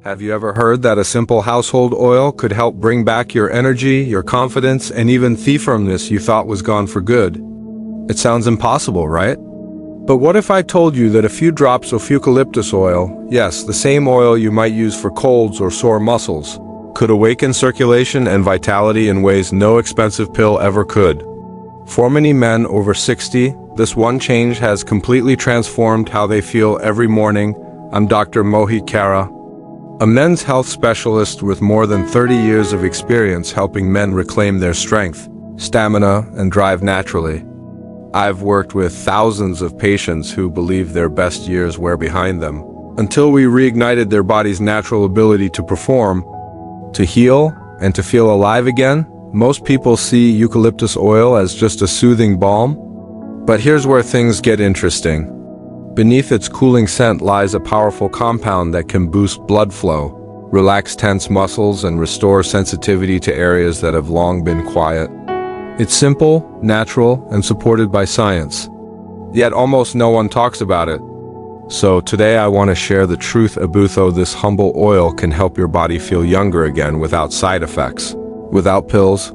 Have you ever heard that a simple household oil could help bring back your energy, your confidence, and even the firmness you thought was gone for good? It sounds impossible, right? But what if I told you that a few drops of eucalyptus oil, yes, the same oil you might use for colds or sore muscles, could awaken circulation and vitality in ways no expensive pill ever could? For many men over 60, this one change has completely transformed how they feel every morning. I'm Dr. Mohit Kara, a men's health specialist with more than 30 years of experience helping men reclaim their strength, stamina, and drive naturally. I've worked with thousands of patients who believe their best years were behind them, until we reignited their body's natural ability to perform, to heal, and to feel alive again. Most people see eucalyptus oil as just a soothing balm, but here's where things get interesting. Beneath its cooling scent lies a powerful compound that can boost blood flow, relax tense muscles, and restore sensitivity to areas that have long been quiet. It's simple, natural, and supported by science. Yet almost no one talks about it. So today I want to share the truth about this humble oil can help your body feel younger again without side effects, without pills,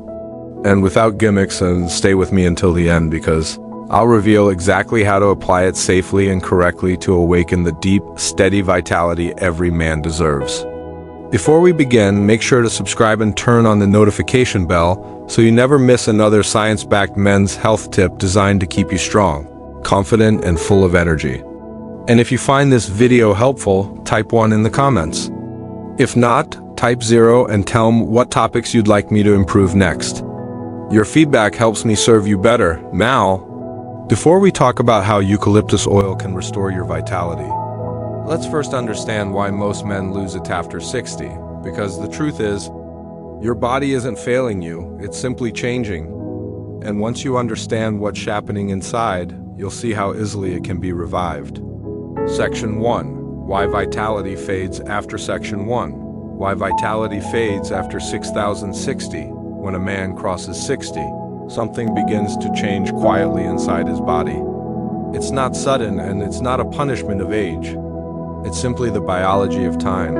and without gimmicks. And stay with me until the end, because I'll reveal exactly how to apply it safely and correctly to awaken the deep, steady vitality every man deserves. Before we begin, make sure to subscribe and turn on the notification bell so you never miss another science-backed men's health tip designed to keep you strong, confident, and full of energy. And if you find this video helpful, type 1 in the comments. If not, type 0 and tell me what topics you'd like me to improve next. Your feedback helps me serve you better. Now, before we talk about how eucalyptus oil can restore your vitality, let's first understand why most men lose it after 60. Because the truth is, your body isn't failing you, it's simply changing. And once you understand what's happening inside, you'll see how easily it can be revived. Section 1. Why vitality fades after Section 1. Why vitality fades after 6060. When a man crosses 60, something begins to change quietly inside his body. It's not sudden, and it's not a punishment of age. It's simply the biology of time.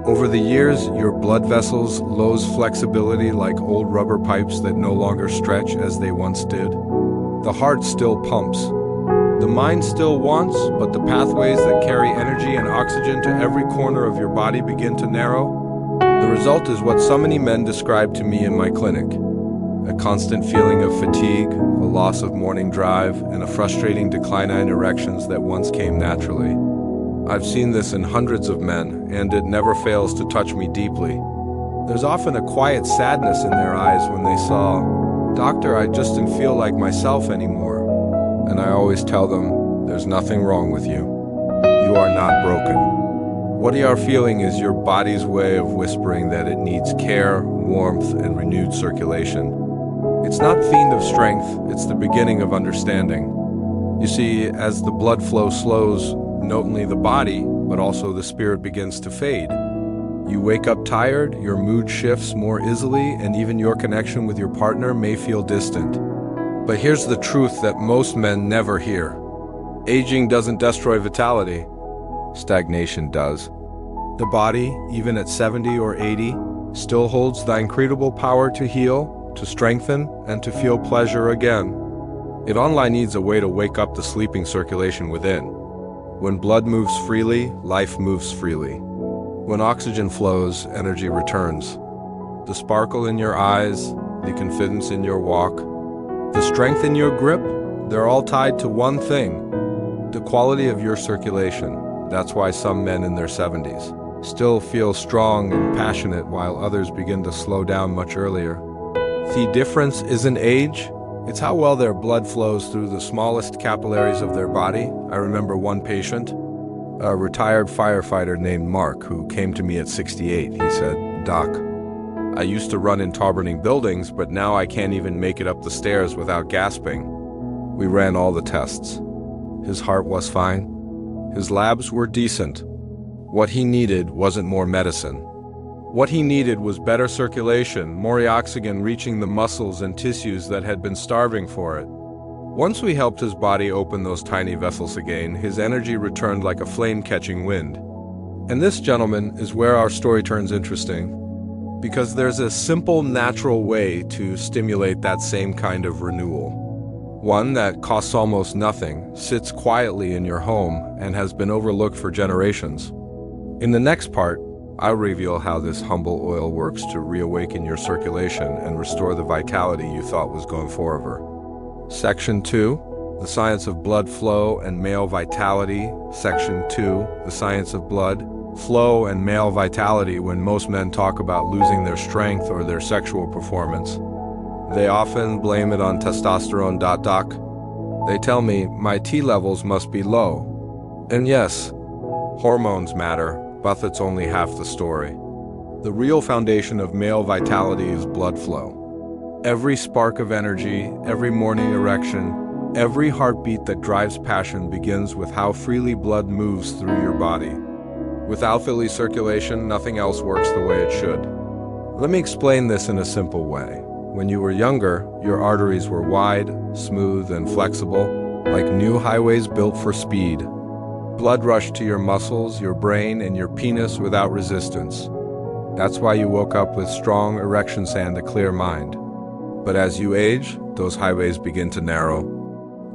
Over the years, your blood vessels lose flexibility like old rubber pipes that no longer stretch as they once did. The heart still pumps. The mind still wants, but the pathways that carry energy and oxygen to every corner of your body begin to narrow. The result is what so many men describe to me in my clinic: a constant feeling of fatigue, a loss of morning drive, and a frustrating decline in erections that once came naturally. I've seen this in hundreds of men, and it never fails to touch me deeply. There's often a quiet sadness in their eyes when they say, "Doctor, I just don't feel like myself anymore." And I always tell them, there's nothing wrong with you. You are not broken. What you are feeling is your body's way of whispering that it needs care, warmth, and renewed circulation. It's not the end of strength, it's the beginning of understanding. You see, as the blood flow slows, not only the body, but also the spirit begins to fade. You wake up tired, your mood shifts more easily, and even your connection with your partner may feel distant. But here's the truth that most men never hear. Aging doesn't destroy vitality. Stagnation does. The body, even at 70 or 80, still holds the incredible power to heal, to strengthen, and to feel pleasure again. It only needs a way to wake up the sleeping circulation within. When blood moves freely, life moves freely. When oxygen flows, energy returns. The sparkle in your eyes, the confidence in your walk, the strength in your grip, they're all tied to one thing: the quality of your circulation. That's why some men in their 70s still feel strong and passionate while others begin to slow down much earlier. The difference isn't age, it's how well their blood flows through the smallest capillaries of their body. I remember one patient, a retired firefighter named Mark, who came to me at 68. He said, "Doc, I used to run in tall-burning buildings, but now I can't even make it up the stairs without gasping." We ran all the tests. His heart was fine. His labs were decent. What he needed wasn't more medicine. What he needed was better circulation, more oxygen reaching the muscles and tissues that had been starving for it. Once we helped his body open those tiny vessels again, his energy returned like a flame catching wind. And this, gentlemen, is where our story turns interesting. Because there's a simple, natural way to stimulate that same kind of renewal. One that costs almost nothing, sits quietly in your home, and has been overlooked for generations. In the next part, I'll reveal how this humble oil works to reawaken your circulation and restore the vitality you thought was gone forever. Section 2, the science of blood flow and male vitality. Section 2, the science of blood flow and male vitality. When most men talk about losing their strength or their sexual performance, they often blame it on testosterone. Doc, they tell me my T levels must be low. And yes, hormones matter, but that's only half the story. The real foundation of male vitality is blood flow. Every spark of energy, every morning erection, every heartbeat that drives passion begins with how freely blood moves through your body. Without Philly circulation, nothing else works the way it should. Let me explain this in a simple way. When you were younger, your arteries were wide, smooth, and flexible, like new highways built for speed. Blood rushed to your muscles, your brain, and your penis without resistance. That's why you woke up with strong erections and a clear mind. But as you age, those highways begin to narrow.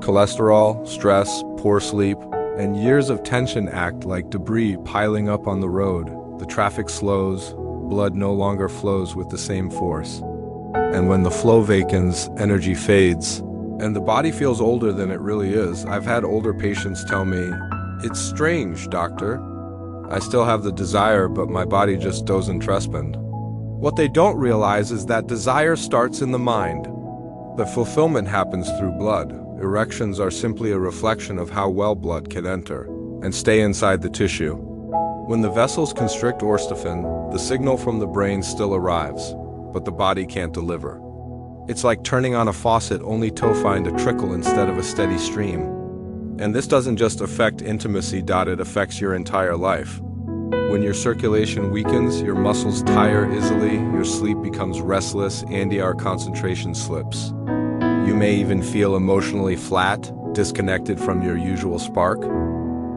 Cholesterol, stress, poor sleep, and years of tension act like debris piling up on the road. The traffic slows, blood no longer flows with the same force. And when the flow vacants, energy fades, and the body feels older than it really is. I've had older patients tell me, "It's strange, doctor. I still have the desire, but my body just doesn't respond." What they don't realize is that desire starts in the mind. The fulfillment happens through blood. Erections are simply a reflection of how well blood can enter and stay inside the tissue. When the vessels constrict or stiffen, the signal from the brain still arrives, but the body can't deliver. It's like turning on a faucet only to find a trickle instead of a steady stream. And this doesn't just affect intimacy, it affects your entire life. When your circulation weakens, your muscles tire easily, your sleep becomes restless, and your concentration slips. You may even feel emotionally flat, disconnected from your usual spark.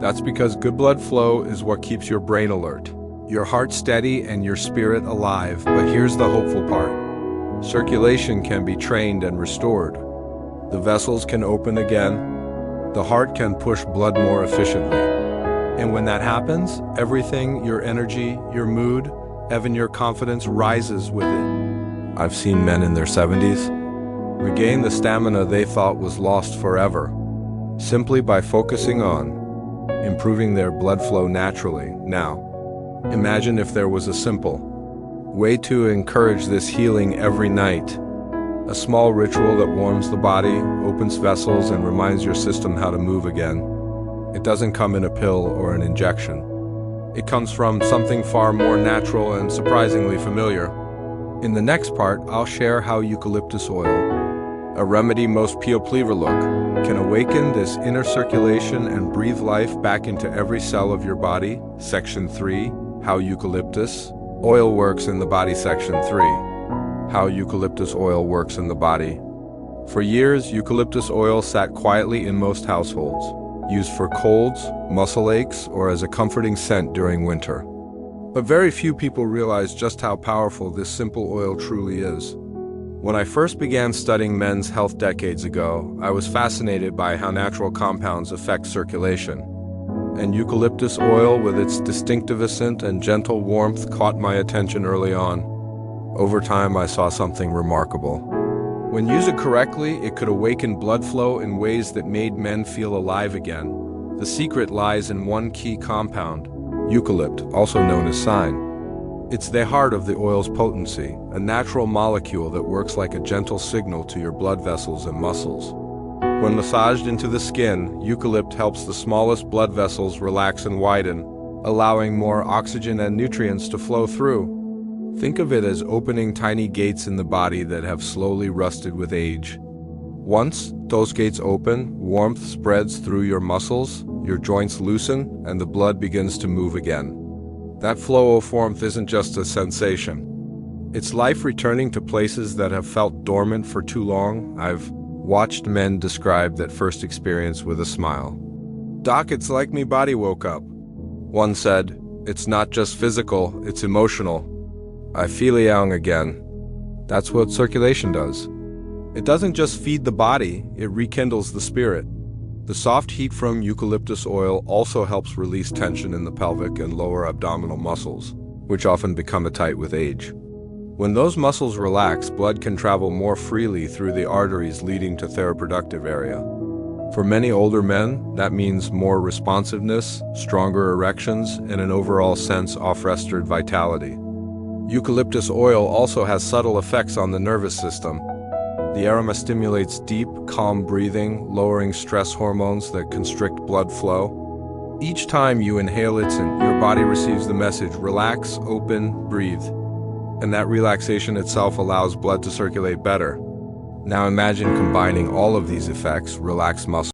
That's because good blood flow is what keeps your brain alert, your heart steady, and your spirit alive. But here's the hopeful part. Circulation can be trained and restored. The vessels can open again. The heart can push blood more efficiently. And when that happens, everything, your energy, your mood, even your confidence rises with it. I've seen men in their 70s regain the stamina they thought was lost forever, simply by focusing on improving their blood flow naturally. Now, imagine if there was a simple way to encourage this healing every night. A small ritual that warms the body, opens vessels, and reminds your system how to move again. It doesn't come in a pill or an injection. It comes from something far more natural and surprisingly familiar. In the next part, I'll share how eucalyptus oil, a remedy most people overlook, can awaken this inner circulation and breathe life back into every cell of your body. Section 3, how eucalyptus oil works in the body. Section 3, how eucalyptus oil works in the body. For years, eucalyptus oil sat quietly in most households, used for colds, muscle aches, or as a comforting scent during winter. But very few people realize just how powerful this simple oil truly is. When I first began studying men's health decades ago, I was fascinated by how natural compounds affect circulation. And eucalyptus oil, with its distinctive scent and gentle warmth, caught my attention early on. Over time, I saw something remarkable. When used correctly, it could awaken blood flow in ways that made men feel alive again. The secret lies in one key compound, eucalypt, also known as cyne. It's the heart of the oil's potency, a natural molecule that works like a gentle signal to your blood vessels and muscles. When massaged into the skin, eucalypt helps the smallest blood vessels relax and widen, allowing more oxygen and nutrients to flow through. Think of it as opening tiny gates in the body that have slowly rusted with age. Once those gates open, warmth spreads through your muscles, your joints loosen, and the blood begins to move again. That flow of warmth isn't just a sensation. It's life returning to places that have felt dormant for too long. I've watched men describe that first experience with a smile. "Doc, it's like me body woke up." One said, It's not just physical, it's emotional. I feel young again. That's what circulation does. It doesn't just feed the body, it rekindles the spirit. The soft heat from eucalyptus oil also helps release tension in the pelvic and lower abdominal muscles, which often become tight with age. When those muscles relax, blood can travel more freely through the arteries leading to the reproductive area. For many older men, that means more responsiveness, stronger erections, and an overall sense of restored vitality. Eucalyptus oil also has subtle effects on the nervous system. The aroma stimulates deep, calm breathing, lowering stress hormones that constrict blood flow. Each time you inhale it, your body receives the message, relax, open, breathe. And that relaxation itself allows blood to circulate better. Now imagine combining all of these effects, relaxed muscles,